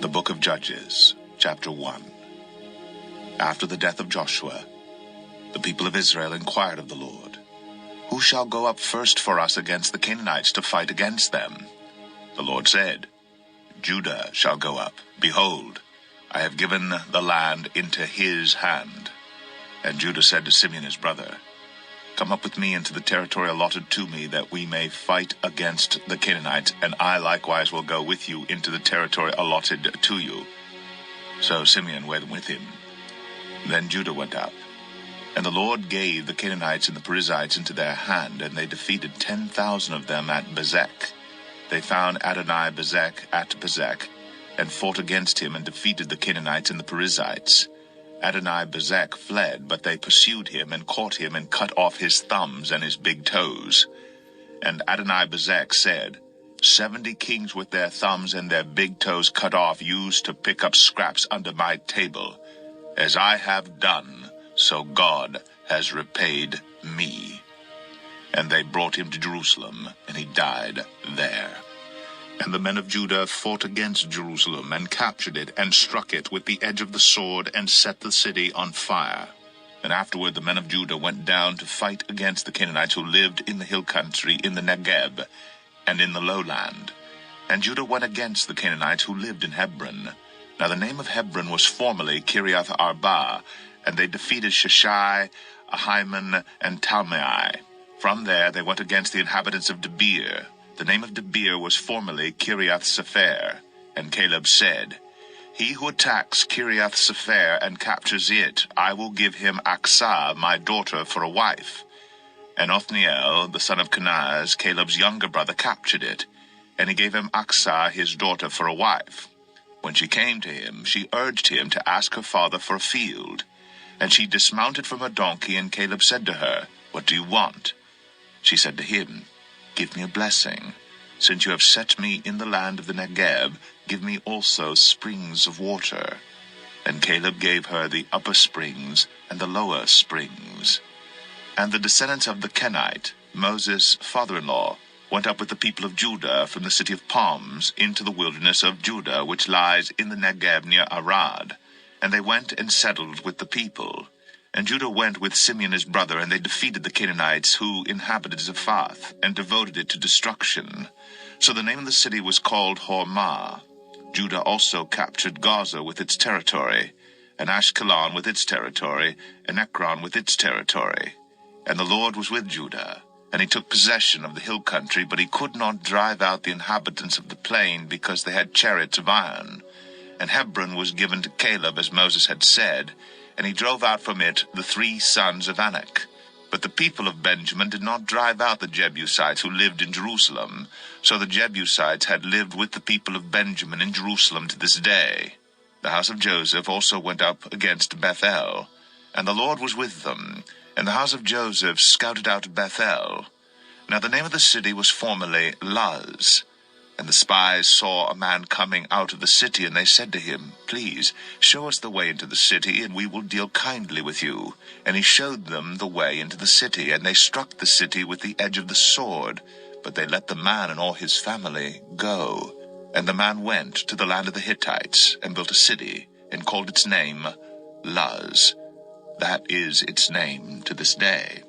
The Book of Judges, chapter 1. After the death of Joshua, the people of Israel inquired of the Lord, "Who shall go up first for us against the Canaanites to fight against them?" The Lord said, "Judah shall go up. Behold, I have given the land into his hand." And Judah said to Simeon his brother, "Come up with me into the territory allotted to me, that we may fight against the Canaanites, and I likewise will go with you into the territory allotted to you." So Simeon went with him. Then Judah went up. And the Lord gave the Canaanites and the Perizzites into their hand, and they defeated 10,000 of them at Bezek. They found Adoni-Bezek at Bezek, and fought against him, and defeated the Canaanites and the Perizzites. Adoni-Bezek fled, but they pursued him, and caught him, and cut off his thumbs and his big toes. And Adoni-Bezek said, 70 kings with their thumbs and their big toes cut off used to pick up scraps under my table. As I have done, so God has repaid me. And they brought him to Jerusalem, and he died there. And the men of Judah fought against Jerusalem, and captured it, and struck it with the edge of the sword, and set the city on fire. And afterward the men of Judah went down to fight against the Canaanites who lived in the hill country, in the Negeb, and in the lowland. And Judah went against the Canaanites who lived in Hebron. Now the name of Hebron was formerly Kiriath Arba, and they defeated Sheshai, Ahiman, and Talmai. From there they went against the inhabitants of Debir. The name of Debir was formerly Kiriath-Sepher. And Caleb said, "He who attacks Kiriath-Sepher and captures it, I will give him Aksah, my daughter, for a wife." And Othniel, the son of Kenaz, Caleb's younger brother, captured it, and he gave him Aksah, his daughter, for a wife. When she came to him, she urged him to ask her father for a field. And she dismounted from her donkey, and Caleb said to her, "What do you want?" She said to him, "Give me a blessing. Since you have set me in the land of the Negeb, give me also springs of water." And Caleb gave her the upper springs and the lower springs. And the descendants of the Kenite, Moses' father-in-law, went up with the people of Judah from the city of palms into the wilderness of Judah, which lies in the Negeb near Arad. And they went and settled with the people. And Judah went with Simeon his brother, and they defeated the Canaanites who inhabited Zephath, and devoted it to destruction. So the name of the city was called Hormah. Judah also captured Gaza with its territory, and Ashkelon with its territory, and Ekron with its territory. And the Lord was with Judah, and he took possession of the hill country, but he could not drive out the inhabitants of the plain, because they had chariots of iron. And Hebron was given to Caleb, as Moses had said, and he drove out from it the 3 sons of Anak. But the people of Benjamin did not drive out the Jebusites who lived in Jerusalem. So the Jebusites had lived with the people of Benjamin in Jerusalem to this day. The house of Joseph also went up against Bethel, and the Lord was with them. And the house of Joseph scouted out Bethel. Now the name of the city was formerly Luz. And the spies saw a man coming out of the city, and they said to him, "Please, show us the way into the city, and we will deal kindly with you." And he showed them the way into the city, and they struck the city with the edge of the sword. But they let the man and all his family go. And the man went to the land of the Hittites, and built a city, and called its name Luz. That is its name to this day.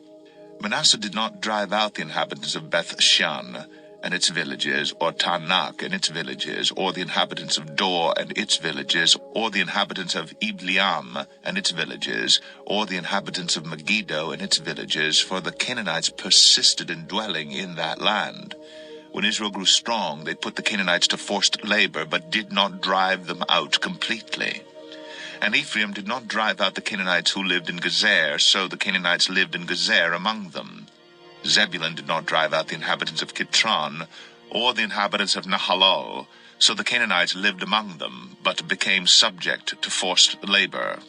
Manasseh did not drive out the inhabitants of Beth-shan and its villages, or Tanakh and its villages, or the inhabitants of Dor and its villages, or the inhabitants of Ibleam and its villages, or the inhabitants of Megiddo and its villages, for the Canaanites persisted in dwelling in that land. When Israel grew strong, they put the Canaanites to forced labor, but did not drive them out completely. And Ephraim did not drive out the Canaanites who lived in Gezer, so the Canaanites lived in Gezer among them. Zebulun did not drive out the inhabitants of Kitron, or the inhabitants of Nahalol, so the Canaanites lived among them, but became subject to forced labor.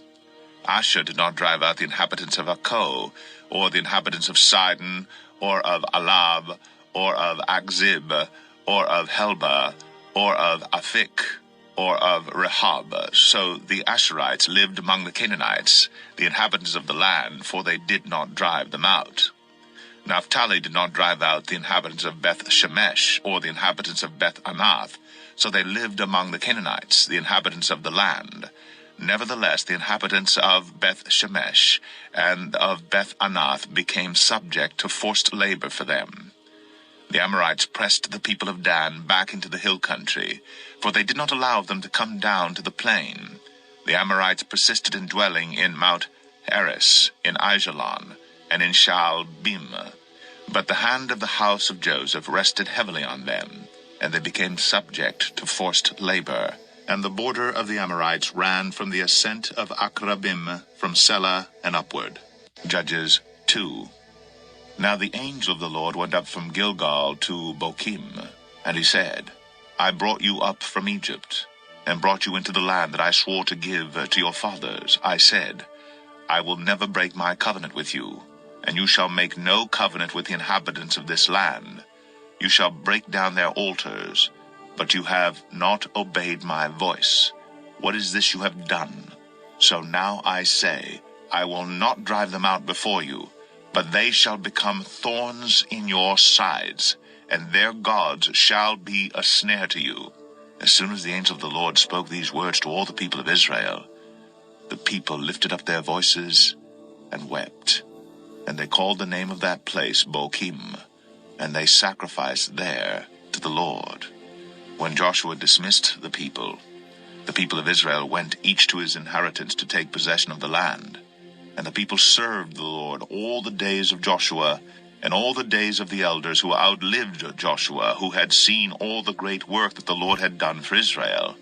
Asher did not drive out the inhabitants of Akko, or the inhabitants of Sidon, or of Alab, or of Akzib, or of Helba, or of Aphik, or of Rehob. So the Asherites lived among the Canaanites, the inhabitants of the land, for they did not drive them out. Naphtali did not drive out the inhabitants of Beth-Shemesh, or the inhabitants of Beth-Anath, So they lived among the Canaanites, the inhabitants of the land. Nevertheless, the inhabitants of Beth-Shemesh and of Beth-Anath became subject to forced labor for them. The Amorites pressed the people of Dan back into the hill country, for they did not allow them to come down to the plain. The Amorites persisted in dwelling in Mount Heres, in Aijalon, and in Shaalbim. But the hand of the house of Joseph rested heavily on them, and they became subject to forced labor. And the border of the Amorites ran from the ascent of Akrabim, from Selah and upward. Judges 2. Now the angel of the Lord went up from Gilgal to Bochim, and he said, I brought you up from Egypt, and brought you into the land that I swore to give to your fathers. I said, I will never break my covenant with you, and you shall make no covenant with the inhabitants of this land. You shall break down their altars, but you have not obeyed my voice. What is this you have done? So now I say, I will not drive them out before you, but they shall become thorns in your sides, and their gods shall be a snare to you. As soon as the angel of the Lord spoke these words to all the people of Israel, the people lifted up their voices and wept. And they called the name of that place Bochim, and they sacrificed there to the Lord. When Joshua dismissed the people of Israel went each to his inheritance to take possession of the land. And the people served the Lord all the days of Joshua, and all the days of the elders who outlived Joshua, who had seen all the great work that the Lord had done for Israel.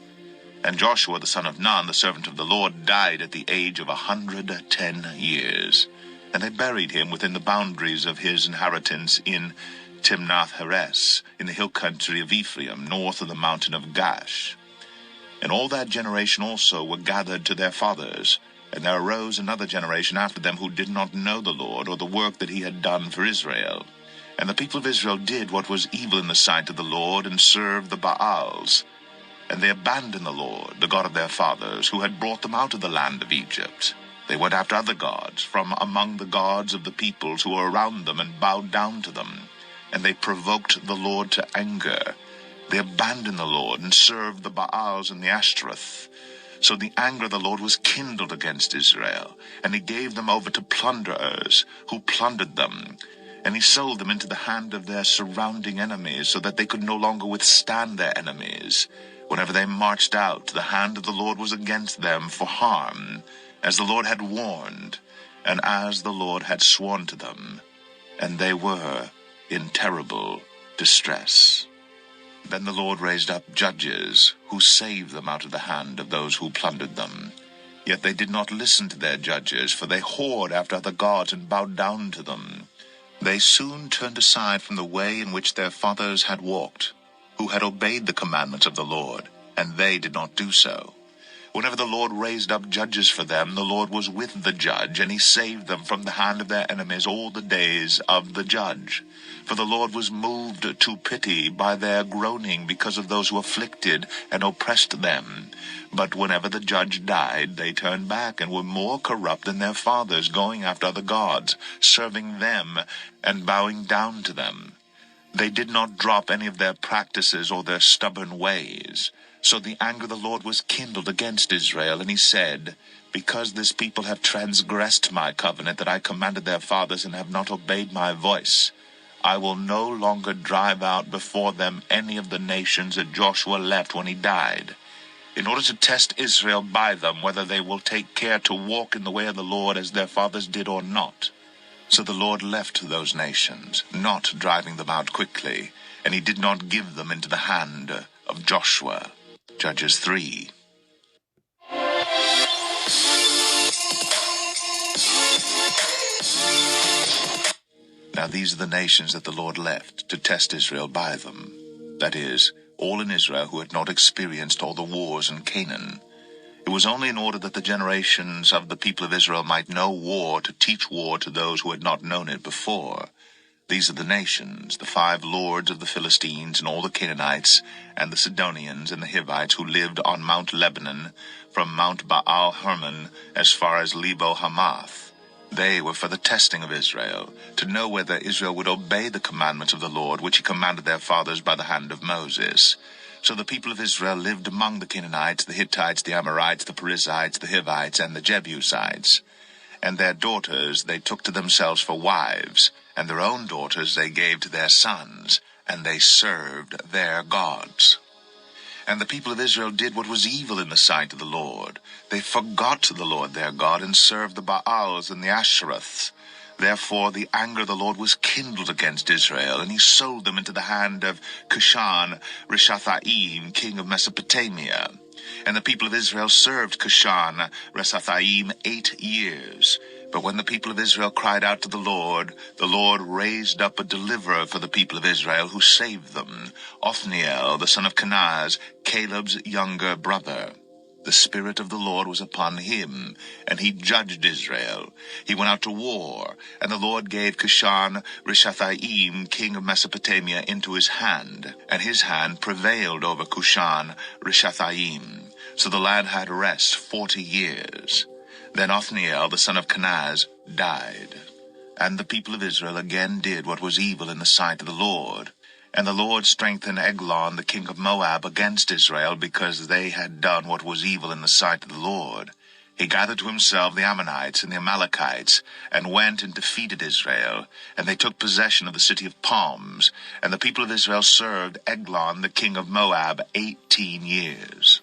And Joshua the son of Nun, the servant of the Lord, died at the age of 110 years. And they buried him within the boundaries of his inheritance in Timnath-Heres, in the hill country of Ephraim, north of the mountain of Gash. And all that generation also were gathered to their fathers, and there arose another generation after them who did not know the Lord, or the work that he had done for Israel. And the people of Israel did what was evil in the sight of the Lord, and served the Baals. And they abandoned the Lord, the God of their fathers, who had brought them out of the land of Egypt. They went after other gods from among the gods of the peoples who were around them, and bowed down to them. And they provoked the Lord to anger. They abandoned the Lord, and served the Baals and the Ashtoreth. So the anger of the Lord was kindled against Israel, and he gave them over to plunderers, who plundered them. And he sold them into the hand of their surrounding enemies, so that they could no longer withstand their enemies. Whenever they marched out, the hand of the Lord was against them for harm, as the Lord had warned, and as the Lord had sworn to them. And they were in terrible distress. Then the Lord raised up judges, who saved them out of the hand of those who plundered them. Yet they did not listen to their judges, for they whored after other gods and bowed down to them. They soon turned aside from the way in which their fathers had walked, who had obeyed the commandments of the Lord, and they did not do so. Whenever the Lord raised up judges for them, the Lord was with the judge, and he saved them from the hand of their enemies all the days of the judge. For the Lord was moved to pity by their groaning because of those who afflicted and oppressed them. But whenever the judge died, they turned back and were more corrupt than their fathers, going after other gods, serving them and bowing down to them. They did not drop any of their practices or their stubborn ways. So the anger of the Lord was kindled against Israel, and he said, Because this people have transgressed my covenant that I commanded their fathers, and have not obeyed my voice, I will no longer drive out before them any of the nations that Joshua left when he died, in order to test Israel by them, whether they will take care to walk in the way of the Lord as their fathers did or not. So the Lord left those nations, not driving them out quickly, and he did not give them into the hand of Joshua. Judges 3. Now these are the nations that the Lord left to test Israel by them, that is, all in Israel who had not experienced all the wars in Canaan. It was only in order that the generations of the people of Israel might know war, to teach war to those who had not known it before. These are the nations, the 5 lords of the Philistines, and all the Canaanites, and the Sidonians, and the Hivites, who lived on Mount Lebanon, from Mount Baal Hermon as far as Lebo Hamath. They were for the testing of Israel, to know whether Israel would obey the commandments of the Lord, which he commanded their fathers by the hand of Moses. So the people of Israel lived among the Canaanites, the Hittites, the Amorites, the Perizzites, the Hivites, and the Jebusites. And their daughters they took to themselves for wives, and their own daughters they gave to their sons, and they served their gods. And the people of Israel did what was evil in the sight of the Lord. They forgot the Lord their God, and served the Baals and the Ashereths. Therefore the anger of the Lord was kindled against Israel, and he sold them into the hand of Cushan-Rishathaim, king of Mesopotamia. And the people of Israel served Cushan-Rishathaim 8 years. But when the people of Israel cried out to the Lord raised up a deliverer for the people of Israel, who saved them, Othniel, the son of Kenaz, Caleb's younger brother. The Spirit of the Lord was upon him, and he judged Israel. He went out to war, and the Lord gave Cushan-Rishathaim, king of Mesopotamia, into his hand, and his hand prevailed over Cushan-Rishathaim. So the land had rest 40 years. Then Othniel, the son of Kenaz, died. And the people of Israel again did what was evil in the sight of the Lord. And the Lord strengthened Eglon, the king of Moab, against Israel, because they had done what was evil in the sight of the Lord. He gathered to himself the Ammonites and the Amalekites, and went and defeated Israel. And they took possession of the city of palms. And the people of Israel served Eglon, the king of Moab, 18 years.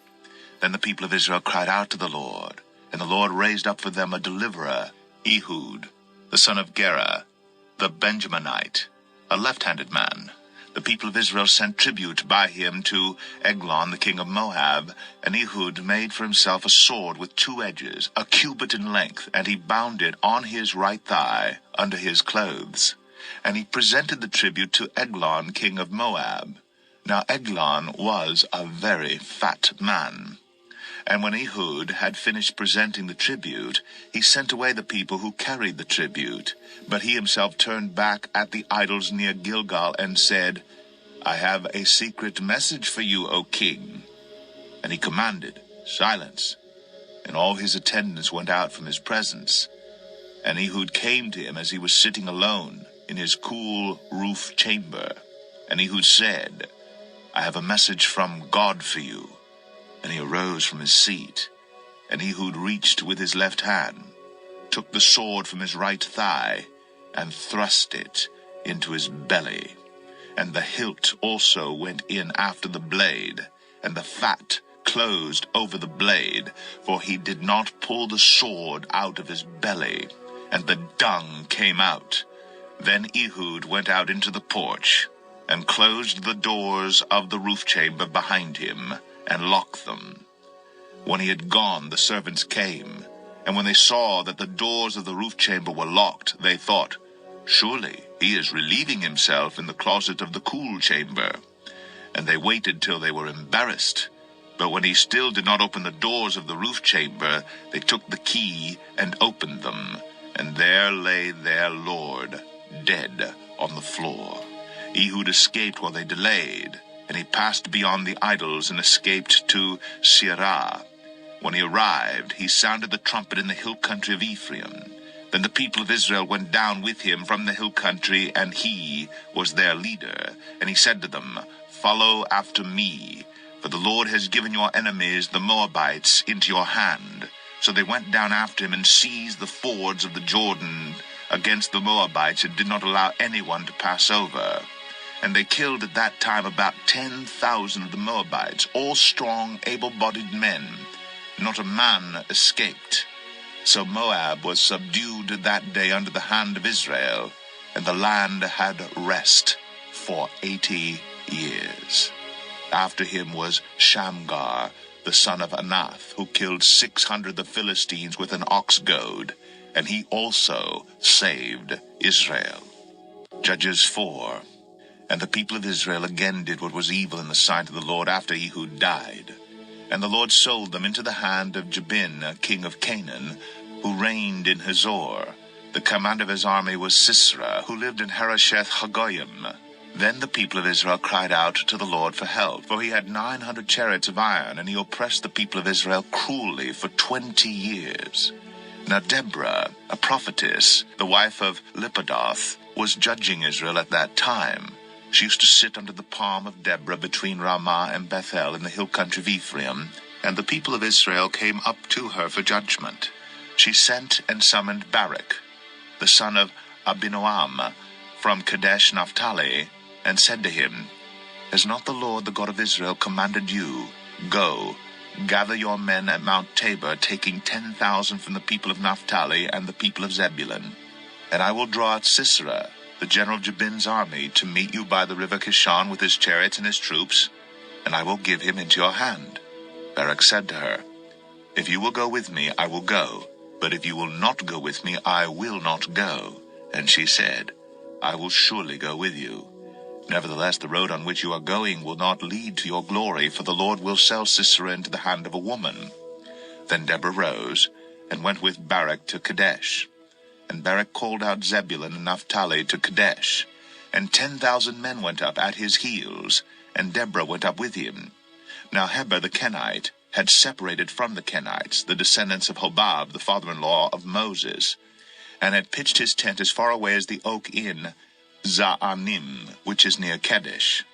Then the people of Israel cried out to the Lord, and the Lord raised up for them a deliverer, Ehud, the son of Gera, the Benjaminite, a left-handed man. The people of Israel sent tribute by him to Eglon, the king of Moab, and Ehud made for himself a sword with 2 edges, a cubit in length, and he bound it on his right thigh under his clothes. And he presented the tribute to Eglon, king of Moab. Now Eglon was a very fat man. And when Ehud had finished presenting the tribute, he sent away the people who carried the tribute. But he himself turned back at the idols near Gilgal and said, I have a secret message for you, O king. And he commanded, Silence. And all his attendants went out from his presence. And Ehud came to him as he was sitting alone in his cool roof chamber. And Ehud said, I have a message from God for you. And he arose from his seat, and Ehud reached with his left hand, took the sword from his right thigh, and thrust it into his belly. And the hilt also went in after the blade, and the fat closed over the blade, for he did not pull the sword out of his belly, and the dung came out. Then Ehud went out into the porch, and closed the doors of the roof chamber behind him, and locked them. When he had gone, the servants came, and when they saw that the doors of the roof chamber were locked, they thought, Surely he is relieving himself in the closet of the cool chamber. And they waited till they were embarrassed. But when he still did not open the doors of the roof chamber, they took the key and opened them, and there lay their lord, dead on the floor. Ehud escaped while they delayed, and he passed beyond the idols and escaped to Seirah. When he arrived, he sounded the trumpet in the hill country of Ephraim. Then the people of Israel went down with him from the hill country, and he was their leader. And he said to them, Follow after me, for the Lord has given your enemies, the Moabites, into your hand. So they went down after him and seized the fords of the Jordan against the Moabites, and did not allow anyone to pass over. And they killed at that time about 10,000 of the Moabites, all strong, able-bodied men. Not a man escaped. So Moab was subdued that day under the hand of Israel, and the land had rest for 80 years. After him was Shamgar, the son of Anath, who killed 600 of the Philistines with an ox goad, and he also saved Israel. Judges 4. And the people of Israel again did what was evil in the sight of the Lord after Ehud died. And the Lord sold them into the hand of Jabin, king of Canaan, who reigned in Hazor. The commander of his army was Sisera, who lived in Harosheth Hagoyim. Then the people of Israel cried out to the Lord for help, for he had 900 chariots of iron, and he oppressed the people of Israel cruelly for 20 years. Now Deborah, a prophetess, the wife of Lapidoth, was judging Israel at that time. She used to sit under the palm of Deborah between Ramah and Bethel in the hill country of Ephraim, and the people of Israel came up to her for judgment. She sent and summoned Barak, the son of Abinoam, from Kadesh Naphtali, and said to him, Has not the Lord, the God of Israel, commanded you, Go, gather your men at Mount Tabor, taking 10,000 from the people of Naphtali and the people of Zebulun, and I will draw out Sisera, the general of Jabin's army, to meet you by the river Kishon with his chariots and his troops, and I will give him into your hand. Barak said to her, If you will go with me, I will go, but if you will not go with me, I will not go. And she said, I will surely go with you. Nevertheless, the road on which you are going will not lead to your glory, for the Lord will sell Sisera into the hand of a woman. Then Deborah rose, and went with Barak to Kadesh. And Barak called out Zebulun and Naphtali to Kadesh, and 10,000 men went up at his heels, and Deborah went up with him. Now Heber the Kenite had separated from the Kenites, the descendants of Hobab, the father-in-law of Moses, and had pitched his tent as far away as the oak in Zaanim, which is near Kadesh.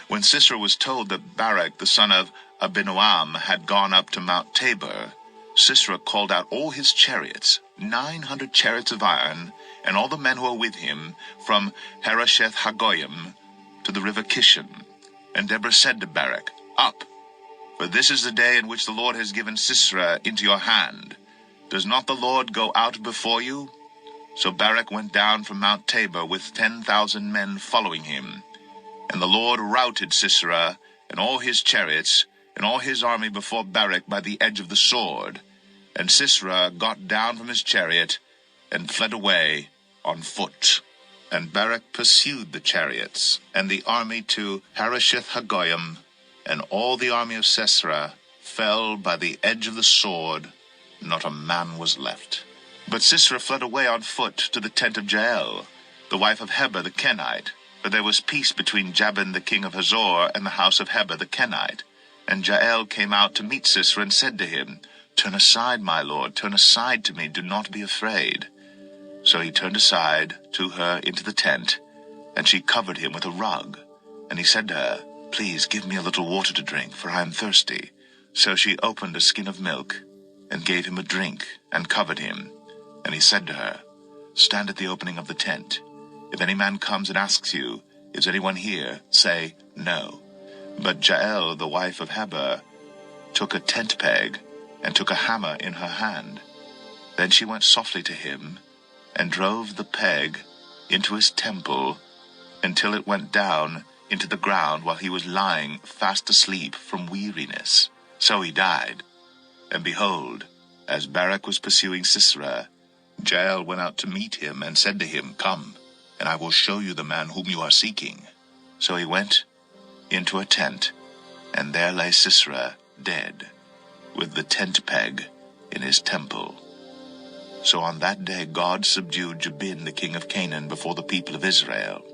When Sisera was told that Barak the son of Abinoam had gone up to Mount Tabor, Sisera called out all his chariots, 900 chariots of iron, and all the men who were with him, from Harosheth Hagoyim to the river Kishon. And Deborah said to Barak, Up, for this is the day in which the Lord has given Sisera into your hand. Does not the Lord go out before you? So Barak went down from Mount Tabor with 10,000 men following him. And the Lord routed Sisera and all his chariots and all his army before Barak by the edge of the sword. And Sisera got down from his chariot and fled away on foot. And Barak pursued the chariots and the army to Harosheth Hagoyim, and all the army of Sisera fell by the edge of the sword. Not a man was left. But Sisera fled away on foot to the tent of Jael, the wife of Heber the Kenite, for there was peace between Jabin the king of Hazor and the house of Heber the Kenite. And Jael came out to meet Sisera and said to him, Turn aside, my lord, turn aside to me, do not be afraid. So he turned aside to her into the tent, and she covered him with a rug. And he said to her, Please give me a little water to drink, for I am thirsty. So she opened a skin of milk, and gave him a drink, and covered him. And he said to her, Stand at the opening of the tent. If any man comes and asks you, Is anyone here? Say, No. But Jael, the wife of Heber, took a tent peg, and took a hammer in her hand. Then she went softly to him, and drove the peg into his temple, until it went down into the ground while he was lying fast asleep from weariness. So he died. And behold, as Barak was pursuing Sisera, Jael went out to meet him, and said to him, Come, and I will show you the man whom you are seeking. So he went into a tent, and there lay Sisera dead, with the tent peg in his temple. So on that day God subdued Jabin the king of Canaan before the people of Israel,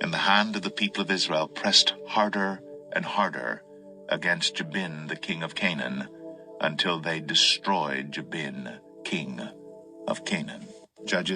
and the hand of the people of Israel pressed harder and harder against Jabin the king of Canaan, until they destroyed Jabin king of Canaan. Judges